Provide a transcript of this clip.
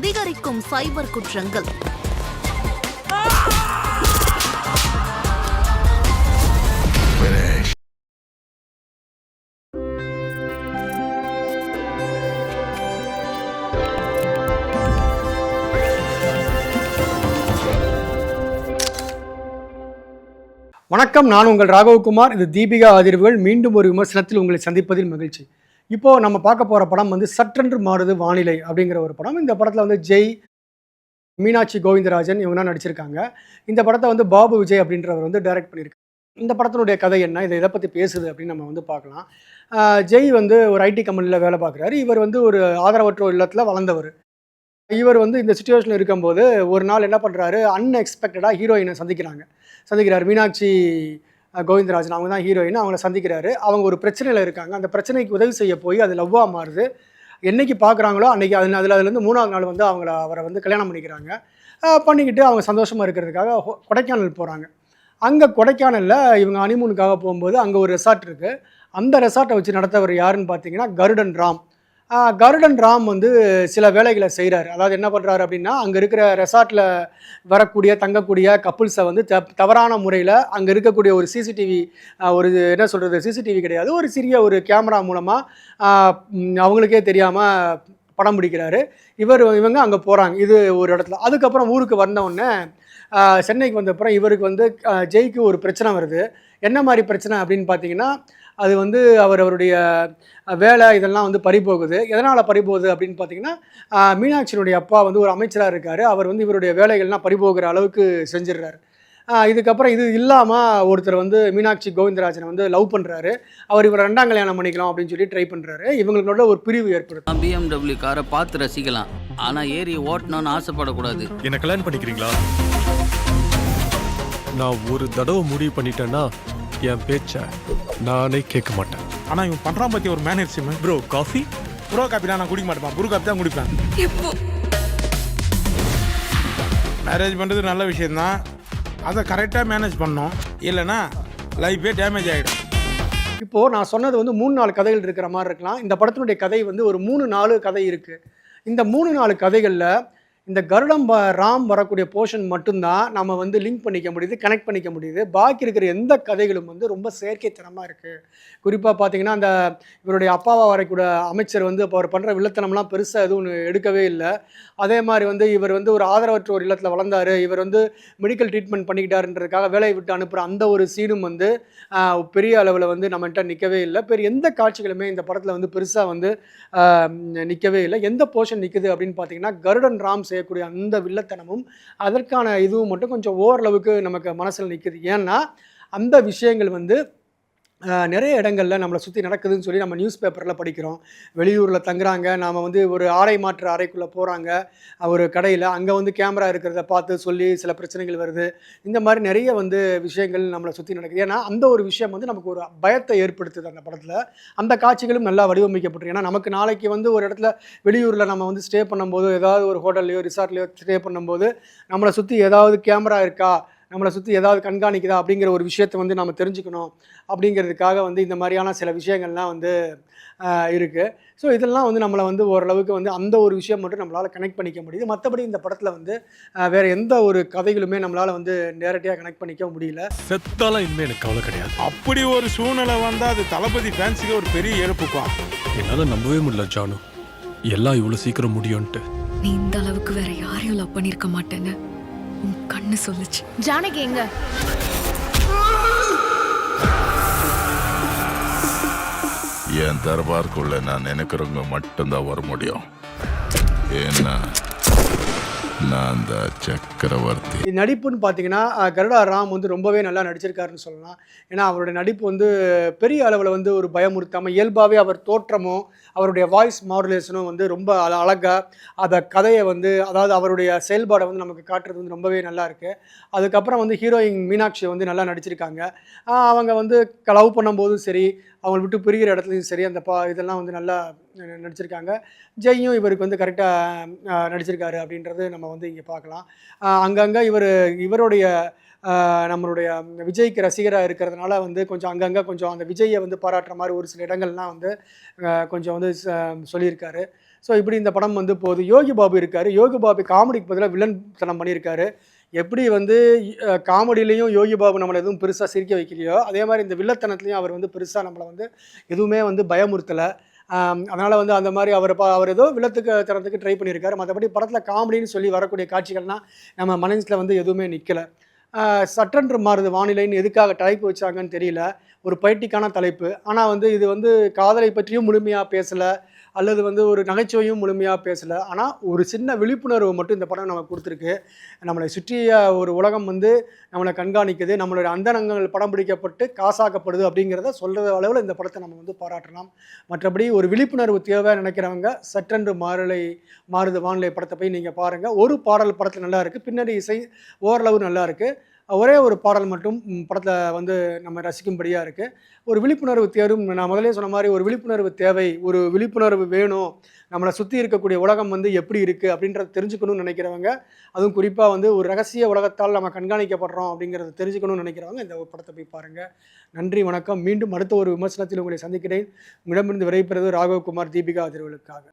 அதிகரிக்கும் சைபர் குற்றங்கள். வணக்கம், நான் உங்கள் ராகவகுமார். இது தீபிகா அதிர்வுகள். மீண்டும் ஒரு விமர்சனத்தில் உங்களை சந்திப்பதில் மகிழ்ச்சி. இப்போது நம்ம பார்க்க போகிற படம் வந்து சற்றென்று மாறுது வானிலை அப்படிங்கிற ஒரு படம். இந்த படத்தில் வந்து ஜெய், மீனாட்சி கோவிந்தராஜன் இவங்கலாம் நடிச்சிருக்காங்க. இந்த படத்தை வந்து பாபு விஜய் அப்படின்றவர் வந்து டைரக்ட் பண்ணியிருக்காங்க. இந்த படத்தினுடைய கதை என்ன, இதை பற்றி பேசுது அப்படின்னு நம்ம வந்து பார்க்கலாம். ஜெய் வந்து ஒரு ஐடி கம்பெனியில் வேலை பார்க்குறாரு. இவர் வந்து ஒரு ஆதரவற்றோர் இல்லத்தில் வளர்ந்தவர். இவர் வந்து இந்த சிச்சுவேஷனில் இருக்கும்போது ஒரு நாள் என்ன பண்ணுறாரு, அன்எக்ஸ்பெக்டடாக ஹீரோயினை சந்திக்கிறார். மீனாட்சி கோவிந்தராஜன் அவங்க தான் ஹீரோயின். அவங்கள சந்திக்கிறாரு. அவங்க ஒரு பிரச்சனையில் இருக்காங்க. அந்த பிரச்சனைக்கு உதவி செய்ய போய் அது லவ்வாக மாறுது. என்னைக்கு பார்க்குறாங்களோ அன்றைக்கி அதுலேருந்து 3ஆவது நாள் வந்து அவரை வந்து கல்யாணம் பண்ணிக்கிட்டு அவங்க சந்தோஷமாக இருக்கிறதுக்காக கொடைக்கானல் போகிறாங்க. அங்கே கொடைக்கானலில் இவங்க ஹனிமூனுக்காக போகும்போது அங்கே ஒரு ரெசார்ட் இருக்குது. அந்த ரெசார்ட்டை வச்சு நடத்தவர் யாருன்னு பார்த்தீங்கன்னா கருடன் ராம் வந்து சில வேலைகளை செய்கிறாரு. அதாவது என்ன பண்ணுறாரு அப்படின்னா, அங்கே இருக்கிற ரெசார்ட்டில் வரக்கூடிய தங்கக்கூடிய கப்புள்ஸை வந்து தவறான முறையில் அங்கே இருக்கக்கூடிய ஒரு சிசிடிவி சிசிடிவி கிடையாது, ஒரு சிறிய ஒரு கேமரா மூலமாக அவங்களுக்கே தெரியாமல் படம் பிடிக்கிறாரு. இவங்க அங்கே போகிறாங்க. இது ஒரு இடத்துல. அதுக்கப்புறம் ஊருக்கு வந்தவுடனே சென்னைக்கு வந்தப்புறம் இவருக்கு வந்து ஜெய்க்கு ஒரு பிரச்சனை வருது. என்ன மாதிரி பிரச்சனை அப்படின்னு பார்த்தீங்கன்னா, அது வந்து அவருடைய வேலை இதெல்லாம் வந்து பறிபோகுது. எதனால் பறிபோகுது அப்படின்னு பார்த்தீங்கன்னா, மீனாட்சியினுடைய அப்பா வந்து ஒரு அமைச்சராக இருக்கார். அவர் வந்து இவருடைய வேலைகள்லாம் பறிபோகிற அளவுக்கு செஞ்சிடுறாரு. இதுக்கப்புறம் இது இல்லாமல் ஒருத்தர் வந்து மீனாட்சி கோவிந்தராஜனை வந்து லவ் பண்ணுறாரு. இவர் 2ஆம் கல்யாணம் பண்ணிக்கலாம் அப்படின்னு சொல்லி ட்ரை பண்ணுறாரு. இவங்களோட ஒரு பிரிவு ஏற்படுது. BMW காரை பார்த்து ரசிக்கலாம், ஆனால் ஏறி ஓட்டணும்னு ஆசைப்படக்கூடாது. என்ன கல்யாணம் பண்ணிக்கிறீங்களா? நான் ஒரு தடவை முடிவு பண்ணிட்டேன்னா என் பேச்ச நானே கேட்க மாட்டேன். ஆனால் இவன் பண்ணுறான் பற்றி ஒரு மேனேஜ். Bro coffee? ப்ரோ காஃபிலாம் நான் குடிக்க மாட்டேன். புரு காஃபி தான் குடிப்பேன். மேரேஜ் பண்ணுறது நல்ல விஷயந்தான். அதை கரெக்டாக மேனேஜ் பண்ணோம், இல்லைன்னா லைஃபே டேமேஜ் ஆகிடும். இப்போது நான் சொன்னது வந்து 3-4 கதைகள் இருக்கிற மாதிரி இருக்கலாம். இந்த படத்தினுடைய கதை வந்து ஒரு 3-4 கதை இருக்குது. இந்த 3-4 கதைகளில் இந்த ராம் வரக்கூடிய போர்ஷன் மட்டும்தான் நம்ம வந்து லிங்க் பண்ணிக்க முடியுது, கனெக்ட் பண்ணிக்க முடியுது. பாக்கி இருக்கிற எந்த கதைகளும் வந்து ரொம்ப செயற்கைத்தனமாக இருக்குது. குறிப்பாக பார்த்தீங்கன்னா, அந்த இவருடைய அப்பாவா வரைக்கூட அமைச்சர் வந்து இப்போ அவர் பண்ணுற வில்லத்தனம்லாம் பெருசாக எதுவும் எடுக்கவே இல்லை. அதே மாதிரி வந்து இவர் வந்து ஒரு ஆதரவற்ற ஒரு இல்லத்தில் வளர்ந்தார். இவர் வந்து மெடிக்கல் ட்ரீட்மெண்ட் பண்ணிக்கிட்டாருன்றதுக்காக வேலையை விட்டு அனுப்புகிற அந்த ஒரு சீனும் வந்து பெரிய அளவில் வந்து நம்மகிட்ட நிற்கவே இல்லை. எந்த காட்சிகளுமே இந்த படத்தில் வந்து பெருசாக வந்து நிற்கவே இல்லை. எந்த போர்ஷன் நிற்குது அப்படின்னு பார்த்தீங்கன்னா, கருடன் ராம் செய்யக்கூடிய அந்த வில்லத்தனமும் அதற்கான இதுவும் மட்டும் கொஞ்சம் ஓரளவுக்கு நமக்கு மனசில் நிற்குது. ஏன்னா அந்த விஷயங்கள் வந்து நிறைய இடங்களில் நம்மளை சுற்றி நடக்குதுன்னு சொல்லி நம்ம நியூஸ் பேப்பரில் படிக்கிறோம். வெளியூரில் தங்குறாங்க, நாம் வந்து ஒரு ஆடை மாற்று அறைக்குள்ளே போகிறாங்க ஒரு கடையில், அங்கே வந்து கேமரா இருக்கிறத பார்த்து சொல்லி சில பிரச்சனைகள் வருது. இந்த மாதிரி நிறைய வந்து விஷயங்கள் நம்மளை சுற்றி நடக்குது. ஏன்னா அந்த ஒரு விஷயம் வந்து நமக்கு ஒரு பயத்தை ஏற்படுத்துது அந்த படத்தில். அந்த காட்சிகளும் நல்லா வடிவமைக்கப்பட்டிருக்கு. ஏன்னா நமக்கு நாளைக்கு வந்து ஒரு இடத்துல வெளியூரில் நம்ம வந்து ஸ்டே பண்ணும்போது, ஏதாவது ஒரு ஹோட்டல்லையோ ரிசார்ட்லையோ ஸ்டே பண்ணும்போது நம்மளை சுற்றி ஏதாவது கேமரா இருக்கா, நம்மளை சுற்றி ஏதாவது கண்காணிக்குதா அப்படிங்கிற ஒரு விஷயத்தை வந்து நம்ம தெரிஞ்சுக்கணும். அப்படிங்கிறதுக்காக வந்து இந்த மாதிரியான சில விஷயங்கள்லாம் வந்து இருக்குது. ஸோ இதெல்லாம் வந்து நம்மளை வந்து ஓரளவுக்கு வந்து அந்த ஒரு விஷயம் மட்டும் நம்மளால் கனெக்ட் பண்ணிக்க முடியுது. மற்றபடி இந்த படத்தில் வந்து வேறு எந்த ஒரு கதைகளுமே நம்மளால் வந்து நேரடியாக கனெக்ட் பண்ணிக்க முடியல. செத்தாலாம் இனிமேல் எனக்கு கவலை கிடையாது. அப்படி ஒரு சூழ்நிலை வந்தால் அது தளபதி ஃபேன்ஸுக்கு ஒரு பெரிய இழப்புப்பா. என்னால் நம்பவே முடியல ஜானு, எல்லாம் இவ்வளோ சீக்கிரம் முடியும்ன்ட்டு. நீ இந்த அளவுக்கு வேற யாரையும் லவ் பண்ணியிருக்க மாட்டேன்னு உன் கண்ணு சொல்லுச்சு. ஜானகி எங்க? என் தர்பார்க்குள்ள நான் நினைக்கிறவங்க மட்டும்தான் வர முடியும். ஏன்னா நான் தான் சக்கரவர்த்தி. நடிப்புன்னு பார்த்தீங்கன்னா, ராம் வந்து ரொம்பவே நல்லா நடிச்சிருக்காருன்னு சொல்லலாம். ஏன்னா அவருடைய நடிப்பு வந்து பெரிய அளவில் வந்து ஒரு பயமுறுத்தாமல் இயல்பாகவே அவர் தோற்றமும் அவருடைய வாய்ஸ் மாடுலேஷனும் வந்து ரொம்ப அழகாக அந்த கதையை வந்து, அதாவது அவருடைய செயல்பாடை வந்து நமக்கு காட்டுறது வந்து ரொம்பவே நல்லா இருக்குது. அதுக்கப்புறம் வந்து ஹீரோயின் மீனாட்சி வந்து நல்லா நடிச்சிருக்காங்க. அவங்க வந்து லவ் பண்ணும்போதும் சரி, அவங்களை விட்டு பிரிகிற இடத்துலையும் சரி, அந்த இதெல்லாம் வந்து நல்லா நடிச்சிருக்காங்க. ஜெய்யும் இவருக்கு வந்து கரெக்டாக நடிச்சிருக்காரு அப்படின்றது நம்ம வந்து இங்கே பார்க்கலாம். அங்கங்கே இவருடைய நம்மளுடைய விஜய்க்கு ரசிகராக இருக்கிறதுனால வந்து கொஞ்சம் அங்கங்கே கொஞ்சம் அந்த விஜயை வந்து பாராட்டுற மாதிரி ஒரு சில இடங்கள்லாம் வந்து கொஞ்சம் வந்து சொல்லியிருக்காரு. ஸோ இப்படி இந்த படம் வந்து போகுது. யோகி பாபு இருக்கார். யோகி பாபு காமெடிக்கு பதிலாக வில்லன் தனம் பண்ணியிருக்காரு. எப்படி வந்து காமெடியிலையும் யோகி பாபு நம்மளை எதுவும் பெருசாக சிரிக்க வைக்கலையோ, அதே மாதிரி இந்த வில்லத்தனத்துலையும் அவர் வந்து பெருசாக நம்மளை வந்து எதுவுமே வந்து பயமுறுத்தலை. அதனால் வந்து அந்த மாதிரி அவர் ஏதோ வில்லத்துக்கு தரத்துக்கு ட்ரை பண்ணியிருக்காரு. மற்றபடி படத்தில் காமெடின்னு சொல்லி வரக்கூடிய காட்சிகள்னால் நம்ம மனசில் வந்து எதுவுமே நிற்கலை. சற்றென்று மாறுது வானிலைன்னு எதுக்காக தலைப்பு வச்சாங்கன்னு தெரியல. ஒரு பொய்டிக்கான தலைப்பு. ஆனால் வந்து இது வந்து காதலை பற்றியும் முழுமையாக பேசலை, அல்லது வந்து ஒரு நகைச்சுவையும் முழுமையாக பேசலை. ஆனால் ஒரு சின்ன விழிப்புணர்வு மட்டும் இந்த படம் நமக்கு கொடுத்துருக்கு. நம்மளை சுற்றிய ஒரு உலகம் வந்து நம்மளை கண்காணிக்குது, நம்மளுடைய அந்தரங்கங்கள் படம் பிடிக்கப்பட்டு காசாக்கப்படுது அப்படிங்கிறத சொல்கிற அளவில் இந்த படத்தை நம்ம வந்து பாராட்டலாம். மற்றபடி ஒரு விழிப்புணர்வு தேவை நினைக்கிறவங்க சற்றென்று மாறுது வானிலை படத்தை போய் நீங்கள் பாருங்கள். ஒரு பாடல் படத்தில் நல்லா இருக்குது, பின்னணி இசை ஓரளவு நல்லா இருக்குது. ஒரே ஒரு பாடல் மட்டும் படத்தில் வந்து நம்ம ரசிக்கும்படியாக இருக்குது. ஒரு விழிப்புணர்வு தேரும். நான் முதலே சொன்ன மாதிரி ஒரு விழிப்புணர்வு தேவை, ஒரு விழிப்புணர்வு வேணும். நம்மளை சுற்றி இருக்கக்கூடிய உலகம் வந்து எப்படி இருக்குது அப்படின்றத தெரிஞ்சுக்கணும்னு நினைக்கிறவங்க, அதுவும் குறிப்பாக வந்து ஒரு ரகசிய உலகத்தால் நம்ம கண்காணிக்கப்படுறோம் அப்படிங்கிறத தெரிஞ்சுக்கணும்னு நினைக்கிறவங்க இந்த படத்தை போய் பாருங்கள். நன்றி, வணக்கம். மீண்டும் அடுத்த ஒரு விமர்சனத்தில் உங்களை சந்திக்கிறேன். உங்களிடமிருந்து விடைபெறுவது ராகவகுமார், தீபிகா அதிர்வுகளுக்காக.